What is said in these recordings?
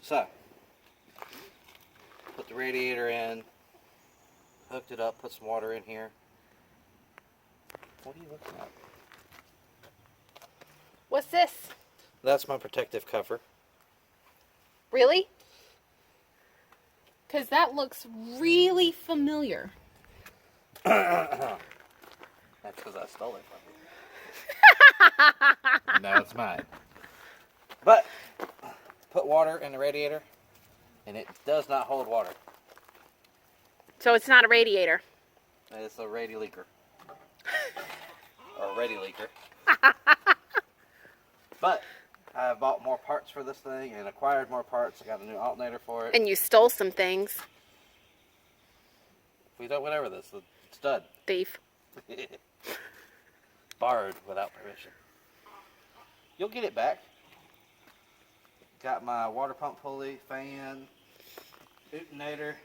So, put the radiator in, hooked it up, put some water in here. What are you looking at? What's this? That's my protective cover. Really? Because that looks really familiar. That's because I stole it from you. Now it's mine. But, put water in the radiator, and it does not hold water. So it's not a radiator. It's a radiator. Or a radiator. But I bought more parts for this thing and acquired more parts. I got a new alternator for it. And you stole some things. We don't whatever this. The stud. Thief. Borrowed without permission. You'll get it back. Got my water pump pulley, fan, alternator.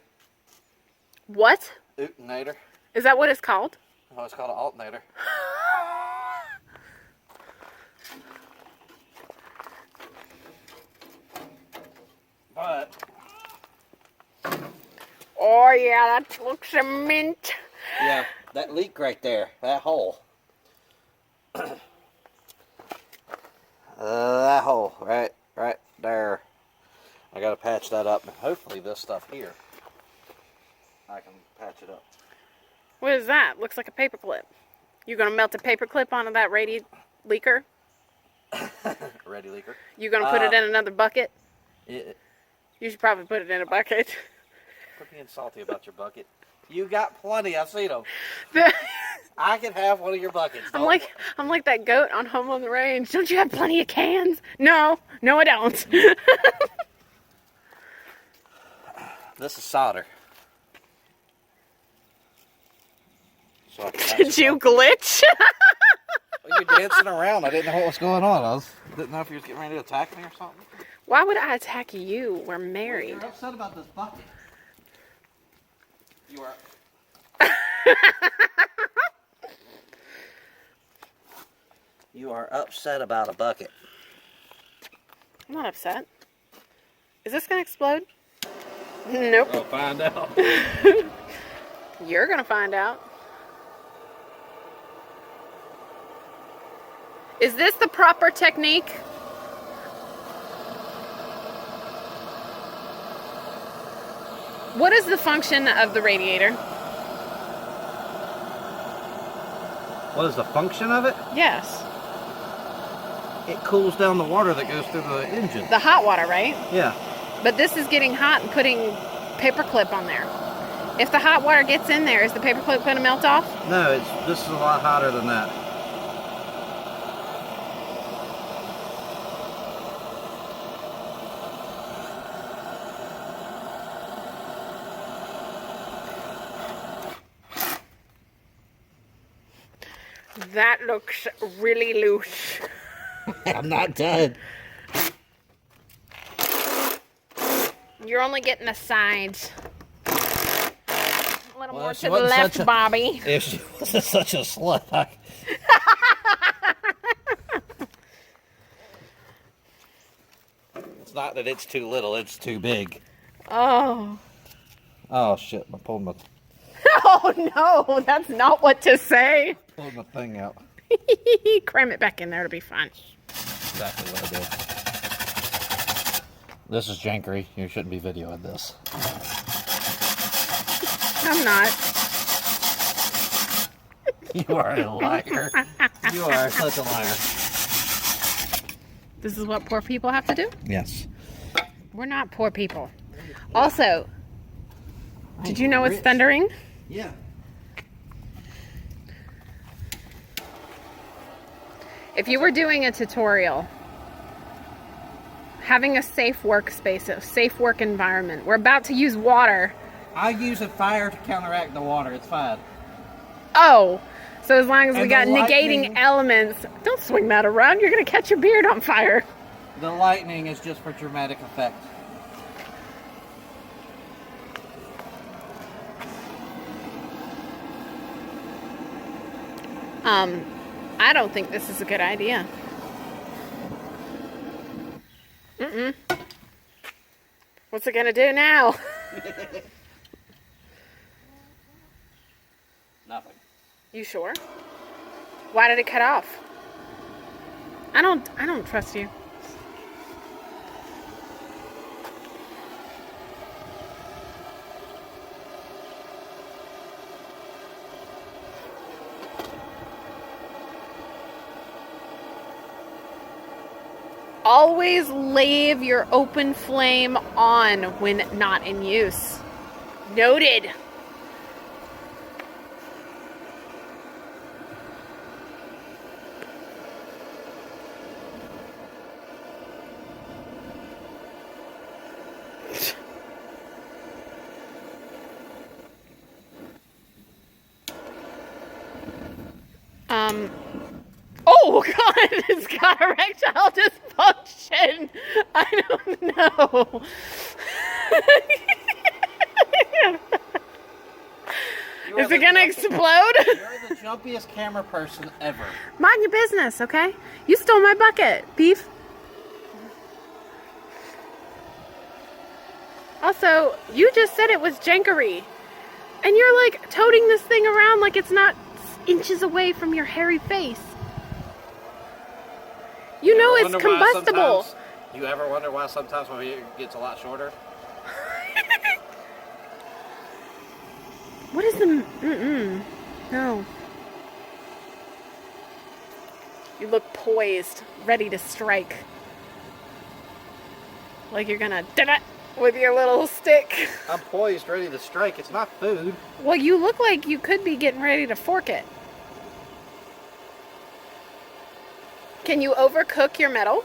What? Alternator. Is that what it's called? Oh, it's called an alternator. But oh yeah, that looks a mint. yeah, that leak right there, that hole. That hole right there. I gotta patch that up, and hopefully this stuff here, I can patch it up. What is that? Looks like a paper clip. You gonna melt a paper clip onto that leaker? Ready leaker. You gonna put it in another bucket? It, You should probably put it in a bucket. Quit being salty about your bucket. You got plenty. I've seen them. I can have one of your buckets. I'm like that goat on Home on the Range. Don't you have plenty of cans? No, I don't. This is solder. So I can Did you glitch? Well, you're dancing around. I didn't know what was going on. Didn't know if you was getting ready to attack me or something. Why would I attack you? We're married. You're upset about this bucket. You are. You are upset about a bucket. I'm not upset. Is this gonna explode? Nope. I'll find out. You're gonna find out. Is this the proper technique? What is the function of the radiator? What is the function of it? Yes. It cools down the water that goes through the engine. The hot water, right? Yeah. But this is getting hot and putting paperclip on there. If the hot water gets in there, is the paperclip going to melt off? No, this is a lot hotter than that. That looks really loose. I'm not done. You're only getting the sides. A little Well, more if to she the wasn't left, such a- Bobby. If she wasn't such a slut, It's not that it's too little, it's too big. Oh. Oh shit, I pulled my Oh no, that's not what to say. thing out. Cram it back in there to be fun. Exactly what I did. This is jankery. You shouldn't be videoing this. I'm not. You are a liar. You are such a liar. This is what poor people have to do? Yes. We're not poor people. Also, did you know it's thundering? Yeah. If you were doing a tutorial, having a safe workspace, a safe work environment, we're about to use water. I use a fire to counteract the water. It's fine. Oh, so as long as we And got the negating lightning- elements, don't swing that around. You're going to catch your beard on fire. The lightning is just for dramatic effect. I don't think this is a good idea. What's it gonna do now? Nothing. You sure? Why did it cut off? I don't trust you. Always leave your open flame on when not in use. Noted. Oh God, it's got erectile dysfunction. I don't know. Is it gonna explode? You're the jumpiest camera person ever. Mind your business, okay? You stole my bucket, beef. Also, you just said it was jankery. And you're like toting this thing around like it's not inches away from your hairy face. You know it's combustible. You ever wonder why sometimes my video gets a lot shorter? What is the... No. You look poised, ready to strike. Like you're gonna... with your little stick. I'm poised, ready to strike. It's not food. Well, you look like you could be getting ready to fork it. Can you overcook your metal?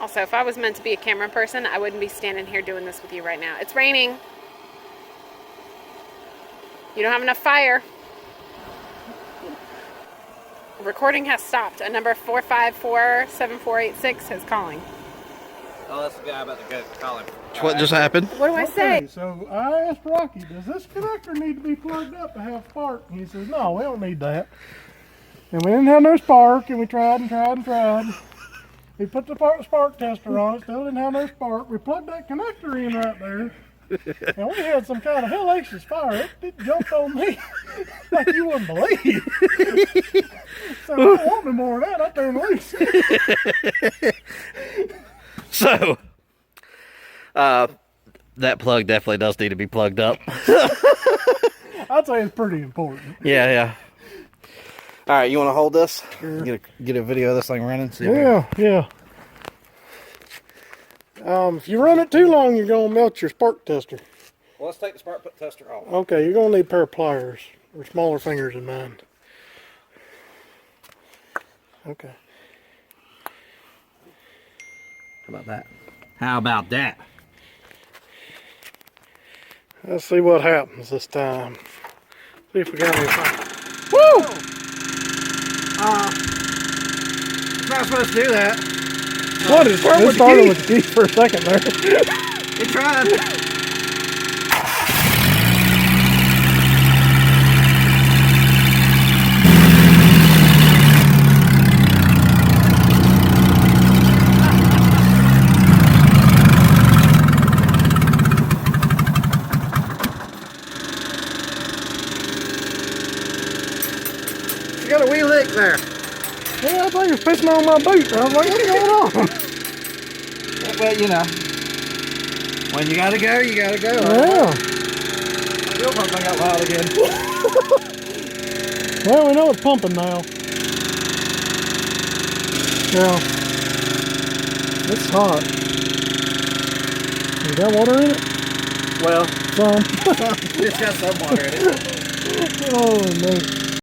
Also, if I was meant to be a camera person, I wouldn't be standing here doing this with you right now. It's raining. You don't have enough fire. Recording has stopped. A number 454-7486 is calling. Oh, that's the guy about to go calling. What just happened? What do I say? So I asked Rocky, does this connector need to be plugged up to have spark? And he says, no, we don't need that. And we didn't have no spark, and we tried and tried and tried. We put the spark tester on it, still didn't have no spark. We plugged that connector in right there. And we had some kind of hellacious fire. It jumped on me like you wouldn't believe. So I don't want no more of that. I turned loose. So, that plug definitely does need to be plugged up. I'd say it's pretty important. Yeah. All right, you want to hold this? Sure. Get a video of this thing running. See Yeah. If you run it too long, you're going to melt your spark tester. Well, let's take the spark tester off. Okay, you're going to need a pair of pliers, or smaller fingers than mine. Okay. How about that? How about that? Let's see what happens this time. See if we got any fire. Woo! It's not supposed to do that. What is that? It started with the key for a second there. It tried. You got a wee lick there. Yeah, I think it's pissing on my boot. I was like, what's going on? Well, you know, when you gotta go, you gotta go. Yeah. Still pumping out loud again. Well, we know it's pumping now. Yeah. It's hot. You got water in it? Well, Some. it's got some water in it. Oh, no.